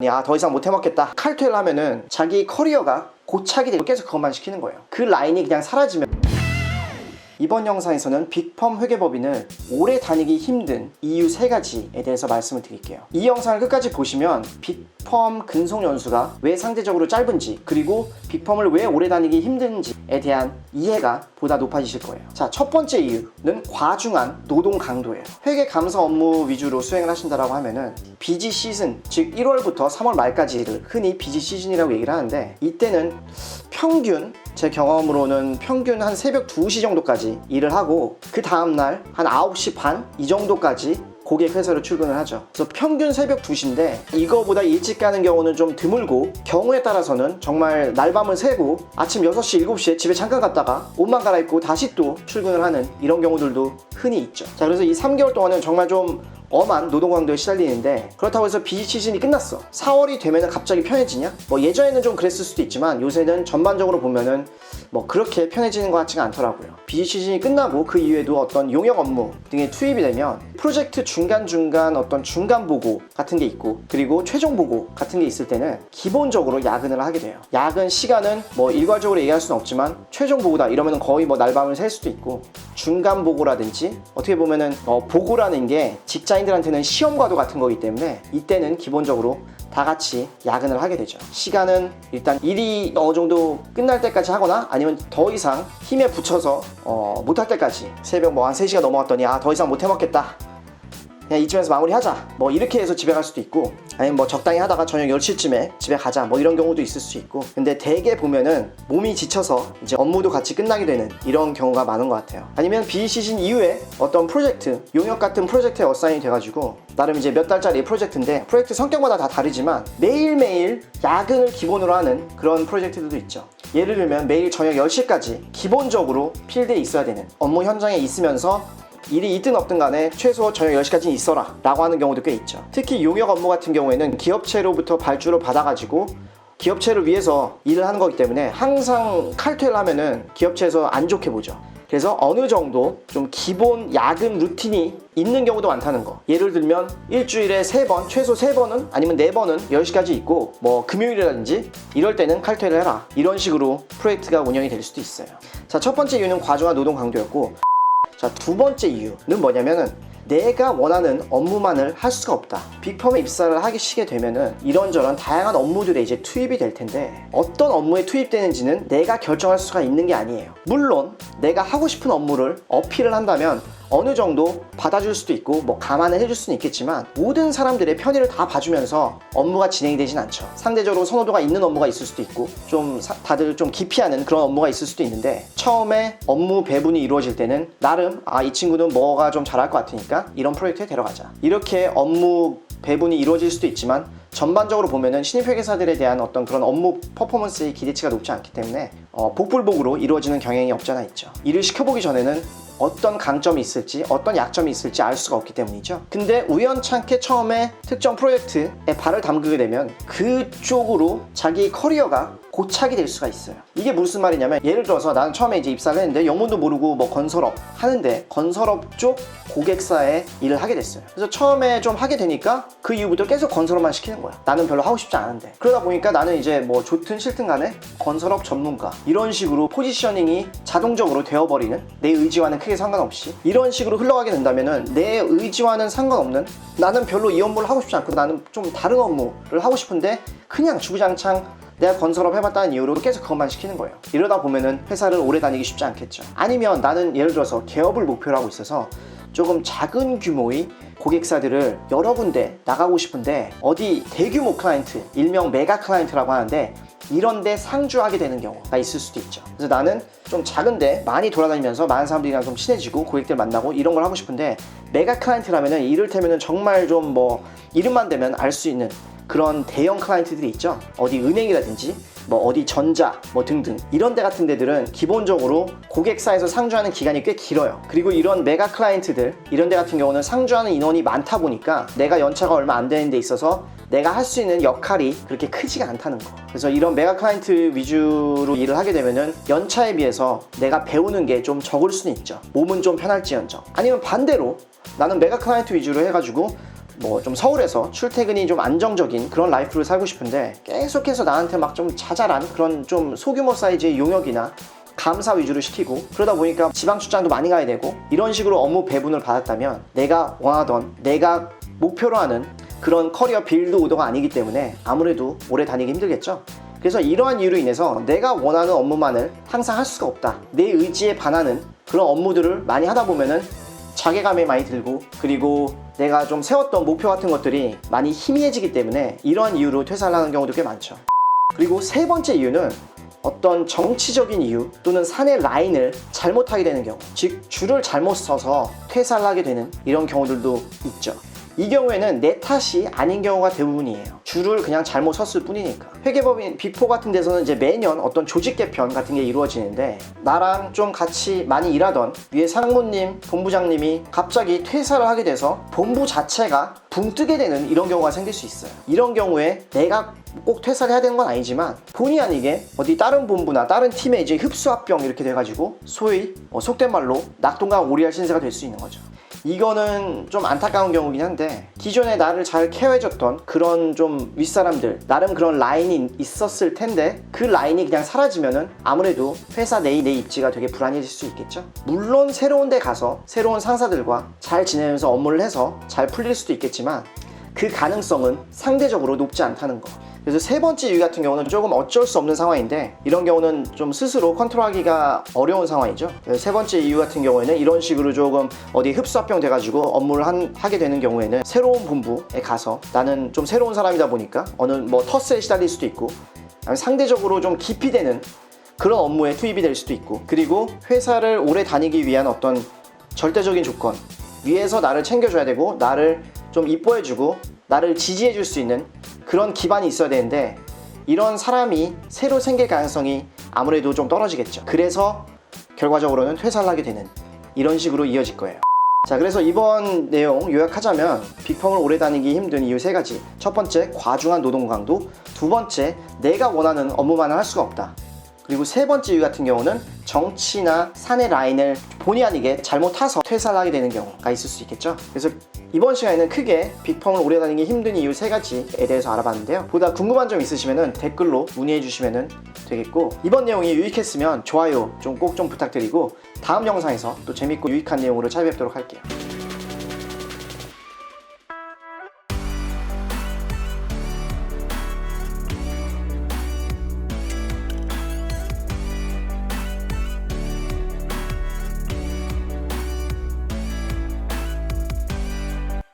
야, 더 이상 못 해먹겠다. 칼퇴를 하면은 자기 커리어가 고착이 되고 계속 그것만 시키는 거예요. 그 라인이 그냥 사라지면. 이번 영상에서는 빅펌 회계법인을 오래 다니기 힘든 이유 3가지에 대해서 말씀을 드릴게요. 이 영상을 끝까지 보시면 빅펌 근속 연수가 왜 상대적으로 짧은지, 그리고 빅펌을 왜 오래 다니기 힘든지에 대한 이해가 보다 높아지실 거예요. 자, 첫 번째 이유는 과중한 노동 강도예요. 회계 감사 업무 위주로 수행을 하신다라고 하면은 비지 시즌, 즉 1월부터 3월 말까지를 흔히 비지 시즌이라고 얘기를 하는데, 이때는 평균, 제 경험으로는 평균 한 새벽 2시 정도까지 일을 하고 그 다음날 한 9시 반 이 정도까지 고객 회사로 출근을 하죠. 그래서 평균 새벽 2시인데 이거보다 일찍 가는 경우는 좀 드물고, 경우에 따라서는 정말 날밤을 새고 아침 6시, 7시에 집에 잠깐 갔다가 옷만 갈아입고 다시 또 출근을 하는 이런 경우들도 흔히 있죠. 자, 그래서 이 3개월 동안은 정말 좀 엄한 노동 강도에 시달리는데, 그렇다고 해서 비지 시즌이 끝났어, 4월이 되면은 갑자기 편해지냐? 뭐 예전에는 좀 그랬을 수도 있지만 요새는 전반적으로 보면은 뭐 그렇게 편해지는 것 같지가 않더라고요. 비지 시즌이 끝나고 그 이후에도 어떤 용역 업무 등에 투입이 되면 프로젝트 중간중간 어떤 중간 보고 같은 게 있고, 그리고 최종 보고 같은 게 있을 때는 기본적으로 야근을 하게 돼요. 야근 시간은 뭐 일괄적으로 얘기할 수는 없지만 최종 보고다 이러면은 거의 뭐 날밤을 샐 수도 있고, 중간 보고라든지 어떻게 보면은 보고라는 게 직장인들한테는 시험과도 같은 거기 때문에 이때는 기본적으로 다 같이 야근을 하게 되죠. 시간은 일단 일이 어느 정도 끝날 때까지 하거나 아니면 더 이상 힘에 붙여서 못할 때까지, 새벽 뭐 한 3시가 넘어갔더니 더 이상 못 해먹겠다, 그냥 이쯤에서 마무리하자, 뭐 이렇게 해서 집에 갈 수도 있고, 아니면 뭐 적당히 하다가 저녁 10시쯤에 집에 가자, 뭐 이런 경우도 있을 수 있고. 근데 대개 보면은 몸이 지쳐서 이제 업무도 같이 끝나게 되는 이런 경우가 많은 것 같아요. 아니면 비시즌 이후에 어떤 프로젝트, 용역 같은 프로젝트에 어사인이 돼가지고 나름 이제 몇 달짜리 프로젝트인데, 프로젝트 성격마다 다 다르지만 매일매일 야근을 기본으로 하는 그런 프로젝트들도 있죠. 예를 들면 매일 저녁 10시까지 기본적으로 필드에 있어야 되는, 업무 현장에 있으면서 일이 있든 없든 간에 최소 저녁 10시까지는 있어라 라고 하는 경우도 꽤 있죠. 특히 용역 업무 같은 경우에는 기업체로부터 발주를 받아가지고 기업체를 위해서 일을 하는 거기 때문에 항상 칼퇴를 하면은 기업체에서 안 좋게 보죠. 그래서 어느 정도 좀 기본 야근 루틴이 있는 경우도 많다는 거. 예를 들면 일주일에 3번, 최소 3번은 아니면 4번은 10시까지 있고, 뭐 금요일이라든지 이럴 때는 칼퇴를 해라, 이런 식으로 프로젝트가 운영이 될 수도 있어요. 자, 첫 번째 이유는 과중한 노동 강도였고, 자, 두 번째 이유는 뭐냐면은 내가 원하는 업무만을 할 수가 없다. 빅펌에 입사를 하기 시게 되면은 이런저런 다양한 업무들에 이제 투입이 될 텐데, 어떤 업무에 투입되는지는 내가 결정할 수가 있는 게 아니에요. 물론 내가 하고 싶은 업무를 어필을 한다면 어느 정도 받아줄 수도 있고 뭐 감안을 해줄 수는 있겠지만, 모든 사람들의 편의를 다 봐주면서 업무가 진행이 되진 않죠. 상대적으로 선호도가 있는 업무가 있을 수도 있고 좀 다들 좀 기피하는 그런 업무가 있을 수도 있는데, 처음에 업무 배분이 이루어질 때는 나름 이 친구는 뭐가 좀 잘할 것 같으니까 이런 프로젝트에 데려가자, 이렇게 업무 배분이 이루어질 수도 있지만, 전반적으로 보면은 신입 회계사들에 대한 어떤 그런 업무 퍼포먼스의 기대치가 높지 않기 때문에 복불복으로 이루어지는 경향이 없잖아 있죠. 일을 시켜보기 전에는 어떤 강점이 있을지 어떤 약점이 있을지 알 수가 없기 때문이죠. 근데 우연찮게 처음에 특정 프로젝트에 발을 담그게 되면 그쪽으로 자기 커리어가 고착이 될 수가 있어요. 이게 무슨 말이냐면, 예를 들어서 나는 처음에 이제 입사를 했는데 영문도 모르고 뭐 건설업 하는데 건설업 쪽 고객사에 일을 하게 됐어요. 그래서 처음에 좀 하게 되니까 그 이후부터 계속 건설업만 시키는 거야. 나는 별로 하고 싶지 않은데. 그러다 보니까 나는 이제 뭐 좋든 싫든 간에 건설업 전문가, 이런 식으로 포지셔닝이 자동적으로 되어버리는, 내 의지와는 크게 상관없이 이런 식으로 흘러가게 된다면은 내 의지와는 상관없는, 나는 별로 이 업무를 하고 싶지 않고 나는 좀 다른 업무를 하고 싶은데 그냥 주구장창 내가 건설업 해봤다는 이유로 계속 그것만 시키는 거예요. 이러다 보면은 회사를 오래 다니기 쉽지 않겠죠. 아니면 나는 예를 들어서 개업을 목표로 하고 있어서 조금 작은 규모의 고객사들을 여러 군데 나가고 싶은데, 어디 대규모 클라이언트, 일명 메가 클라이언트라고 하는데 이런데 상주하게 되는 경우가 있을 수도 있죠. 그래서 나는 좀 작은데 많이 돌아다니면서 많은 사람들이랑 좀 친해지고 고객들 만나고 이런 걸 하고 싶은데, 메가 클라이언트라면은 이를테면은 정말 좀 뭐 이름만 대면 알 수 있는 그런 대형 클라이언트들이 있죠. 어디 은행이라든지 뭐 어디 전자 뭐 등등 이런 데 같은 데들은 기본적으로 고객사에서 상주하는 기간이 꽤 길어요. 그리고 이런 메가 클라이언트들 이런 데 같은 경우는 상주하는 인원이 많다 보니까 내가 연차가 얼마 안 되는 데 있어서 내가 할 수 있는 역할이 그렇게 크지가 않다는 거. 그래서 이런 메가 클라이언트 위주로 일을 하게 되면은 연차에 비해서 내가 배우는 게 좀 적을 수는 있죠. 몸은 좀 편할지언정. 아니면 반대로 나는 메가 클라이언트 위주로 해가지고 뭐 좀 서울에서 출퇴근이 좀 안정적인 그런 라이프를 살고 싶은데 계속해서 나한테 막 좀 자잘한 그런 좀 소규모 사이즈의 용역이나 감사 위주로 시키고 그러다 보니까 지방 출장도 많이 가야 되고 이런 식으로 업무 배분을 받았다면 내가 원하던 내가 목표로 하는 그런 커리어 빌드 오더가 아니기 때문에 아무래도 오래 다니기 힘들겠죠. 그래서 이러한 이유로 인해서 내가 원하는 업무만을 항상 할 수가 없다. 내 의지에 반하는 그런 업무들을 많이 하다 보면은 자괴감이 많이 들고 그리고 내가 좀 세웠던 목표 같은 것들이 많이 희미해지기 때문에 이러한 이유로 퇴사를 하는 경우도 꽤 많죠. 그리고 세 번째 이유는 어떤 정치적인 이유 또는 사내 라인을 잘못하게 되는 경우, 즉 줄을 잘못 서서 퇴사를 하게 되는 이런 경우들도 있죠. 이 경우에는 내 탓이 아닌 경우가 대부분이에요. 줄을 그냥 잘못 섰을 뿐이니까. 회계법인 빅4 같은 데서는 이제 매년 어떤 조직 개편 같은 게 이루어지는데 나랑 좀 같이 많이 일하던 위에 상무님, 본부장님이 갑자기 퇴사를 하게 돼서 본부 자체가 붕 뜨게 되는 이런 경우가 생길 수 있어요. 이런 경우에 내가 꼭 퇴사를 해야 되는 건 아니지만 본의 아니게 어디 다른 본부나 다른 팀에 이제 흡수합병 이렇게 돼가지고 소위 속된 말로 낙동강 오리알 신세가 될 수 있는 거죠. 이거는 좀 안타까운 경우긴 한데 기존에 나를 잘 케어해줬던 그런 좀 윗사람들 나름 그런 라인이 있었을 텐데 그 라인이 그냥 사라지면은 아무래도 회사 내 입지가 되게 불안해질 수 있겠죠. 물론 새로운 데 가서 새로운 상사들과 잘 지내면서 업무를 해서 잘 풀릴 수도 있겠지만 그 가능성은 상대적으로 높지 않다는 거. 그래서 세 번째 이유 같은 경우는 조금 어쩔 수 없는 상황인데 이런 경우는 좀 스스로 컨트롤하기가 어려운 상황이죠. 세 번째 이유 같은 경우에는 이런 식으로 조금 어디 흡수합병 돼가지고 업무를 하게 되는 경우에는 새로운 본부에 가서 나는 좀 새로운 사람이다 보니까 어느 뭐 텃세에 시달릴 수도 있고 상대적으로 좀 깊이 되는 그런 업무에 투입이 될 수도 있고 그리고 회사를 오래 다니기 위한 어떤 절대적인 조건 위에서 나를 챙겨줘야 되고 나를 좀 이뻐해주고 나를 지지해줄 수 있는 그런 기반이 있어야 되는데 이런 사람이 새로 생길 가능성이 아무래도 좀 떨어지겠죠. 그래서 결과적으로는 퇴사를 하게 되는 이런 식으로 이어질 거예요. 자, 그래서 이번 내용 요약하자면 빅펌을 오래 다니기 힘든 이유 세 가지. 첫 번째, 과중한 노동 강도. 두 번째, 내가 원하는 업무만을 할 수가 없다. 그리고 세 번째 이유 같은 경우는 정치나 사내 라인을 본의 아니게 잘못 타서 퇴사를 하게 되는 경우가 있을 수 있겠죠. 그래서 이번 시간에는 크게 빅펌을 오래 다니기 힘든 이유 세 가지에 대해서 알아봤는데요. 보다 궁금한 점 있으시면 댓글로 문의해 주시면 되겠고 이번 내용이 유익했으면 좋아요 꼭 좀 부탁드리고 다음 영상에서 또 재밌고 유익한 내용으로 찾아뵙도록 할게요.